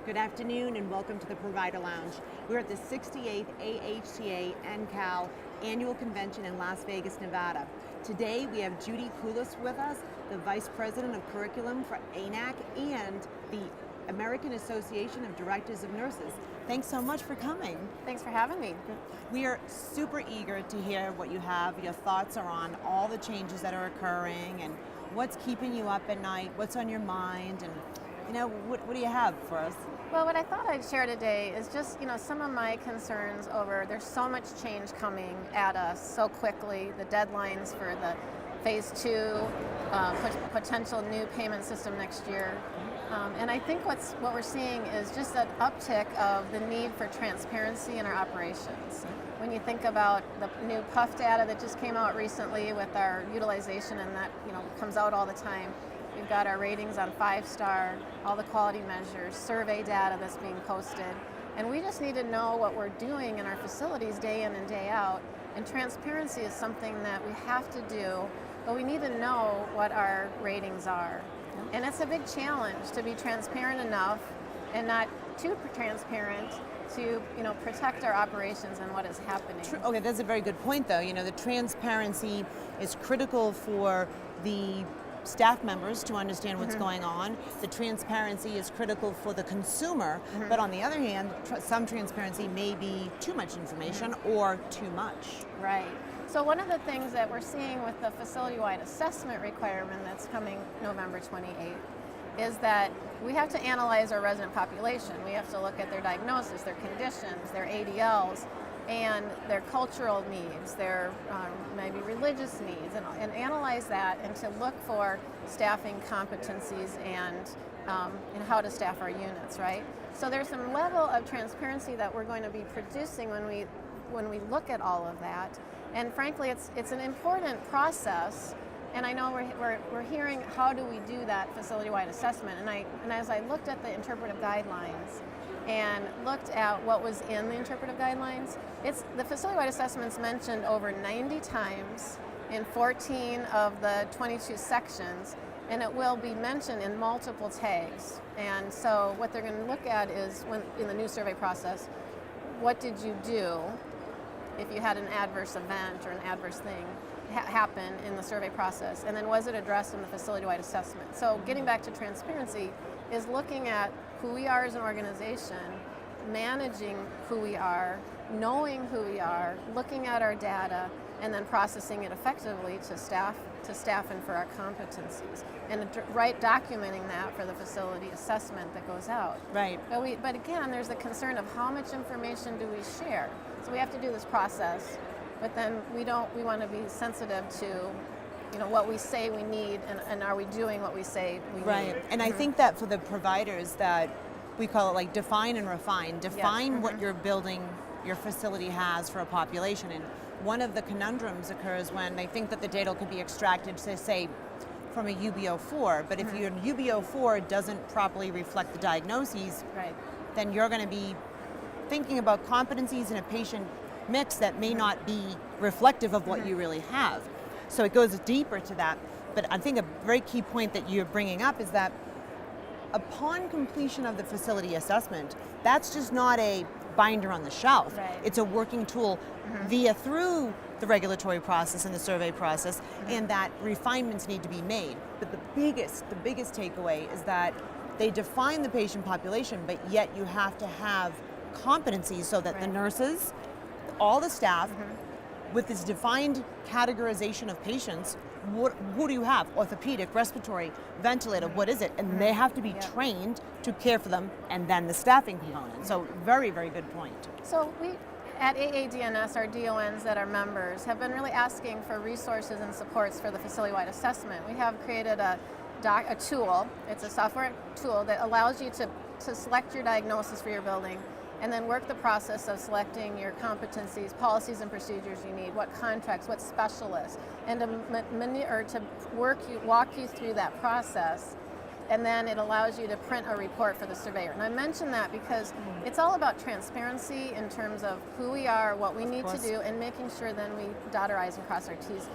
Good afternoon and welcome to the Provider Lounge. We're at the 68th AHCA NCAL Annual Convention in Las Vegas, Nevada. Today we have Judi Kulus with us, the Vice President of Curriculum for AHCA and the American Association of Directors of Nurses. Thanks so much for coming. Thanks for having me. We are super eager to hear what you have. Your thoughts are on all the changes that are occurring and what's keeping you up at night, what's on your mind, and what do you have for us? Well, what I thought I'd share today is just, some of my concerns over there's so much change coming at us so quickly, the deadlines for the phase 2, potential new payment system next year. And I think what we're seeing is just an uptick of the need for transparency in our operations. When you think about the new PUF data that just came out recently with our utilization, and that comes out all the time. We've got our ratings on 5-star, all the quality measures, survey data that's being posted. And we just need to know what we're doing in our facilities day in and day out. And transparency is something that we have to do, but we need to know what our ratings are. And it's a big challenge to be transparent enough and not too transparent to protect our operations and what is happening. Okay, that's a very good point though. The transparency is critical for the staff members to understand what's going on. The transparency is critical for the consumer, but on the other hand, some transparency may be too much information or too much. Right. So one of the things that we're seeing with the facility-wide assessment requirement that's coming November 28th is that we have to analyze our resident population. We have to look at their diagnosis, their conditions, their ADLs, and their cultural needs, their maybe religious needs, and analyze that and to look for staffing competencies and how to staff our units, right? So there's some level of transparency that we're going to be producing when we look at all of that. And frankly, it's an important process. And I know we're hearing how do we do that facility-wide assessment. And as I looked at the interpretive guidelines and looked at what was in the interpretive guidelines, the facility-wide assessment's mentioned over 90 times in 14 of the 22 sections, and it will be mentioned in multiple tags. And so what they're going to look at is, in the new survey process, what did you do if you had an adverse event or an adverse thing happen in the survey process, and then was it addressed in the facility-wide assessment? So getting back to transparency is looking at who we are as an organization, managing who we are, knowing who we are, looking at our data, and then processing it effectively to staff and for our competencies, and documenting that for the facility assessment that goes out. Right. But again, there's the concern of how much information do we share. So we have to do this process, but then we want to be sensitive to what we say we need, and are we doing what we say we need. Right, and I think that for the providers, that we call it like define and refine. Define what your building, your facility has for a population. And one of the conundrums occurs when they think that the data could be extracted, say, from a UBO4, but if your UBO4 doesn't properly reflect the diagnoses, then you're going to be thinking about competencies in a patient mix that may not be reflective of what you really have. So it goes deeper to that. But I think a very key point that you're bringing up is that upon completion of the facility assessment, that's just not a binder on the shelf. Right. It's a working tool through the regulatory process and the survey process, and that refinements need to be made. But the biggest takeaway is that they define the patient population, but yet you have to have competencies so that the nurses, all the staff, with this defined categorization of patients, who do you have? Orthopedic, respiratory, ventilator, what is it? And they have to be trained to care for them, and then the staffing component. So very, very good point. So we, at AADNS, our DONs that are members, have been really asking for resources and supports for the facility-wide assessment. We have created a tool, it's a software tool that allows you to select your diagnosis for your building, and then work the process of selecting your competencies, policies and procedures you need, what contracts, what specialists, and to walk you through that process. And then it allows you to print a report for the surveyor. And I mention that because it's all about transparency in terms of who we are, what we need to do, and making sure then we dot our I's and cross our T's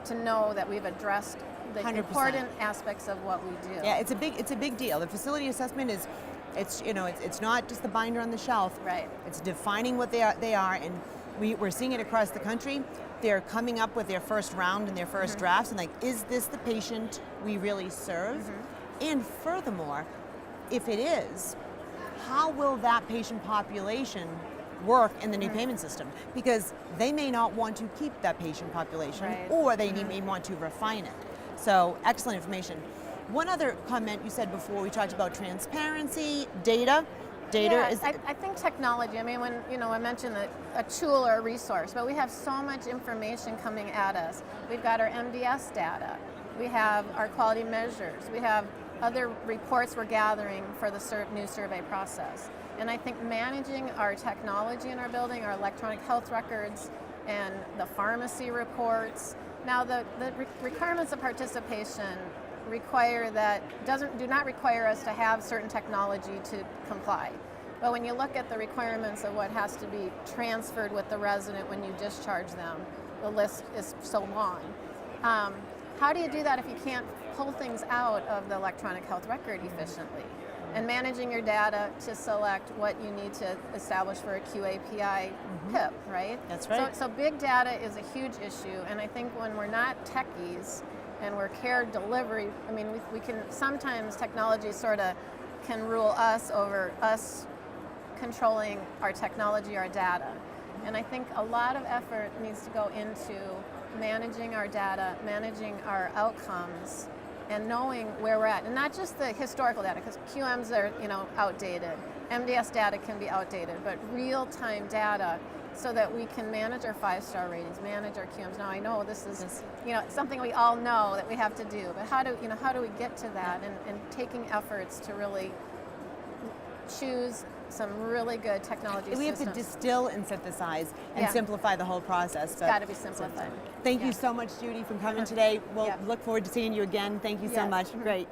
to know that we've addressed the 100%. Important aspects of what we do. Yeah, it's a big deal. The facility assessment is It's, it's not just the binder on the shelf. Right. It's defining what they are, and we're seeing it across the country. They're coming up with their first round and their first drafts, and like, is this the patient we really serve? And furthermore, if it is, how will that patient population work in the new payment system? Because they may not want to keep that patient population, or they may want to refine it. So excellent information. One other comment you said before, we talked about transparency, data. Data is. I think technology. I mean, when I mentioned a tool or a resource, but we have so much information coming at us. We've got our MDS data. We have our quality measures. We have other reports we're gathering for the new survey process. And I think managing our technology in our building, our electronic health records, and the pharmacy reports. Now, the requirements of participation require do not require us to have certain technology to comply. But when you look at the requirements of what has to be transferred with the resident when you discharge them, the list is so long. How do you do that if you can't pull things out of the electronic health record efficiently? And managing your data to select what you need to establish for a QAPI PIP, right? That's right. So big data is a huge issue, and I think when we're not techies and we're care delivery, I mean, we can sometimes technology sort of can rule us over us controlling our technology, our data. And I think a lot of effort needs to go into managing our data, managing our outcomes, and knowing where we're at. And not just the historical data, because QMs are outdated. MDS data can be outdated, but real-time data so that we can manage our 5-star ratings, manage our QMs. Now I know this is something we all know that we have to do, but how do we get to that, and taking efforts to really choose some really good technology systems. We have to distill and synthesize and simplify the whole process. It's got to be simplified. Thank you so much, Judi, for coming today. We'll look forward to seeing you again. Thank you so much. Great.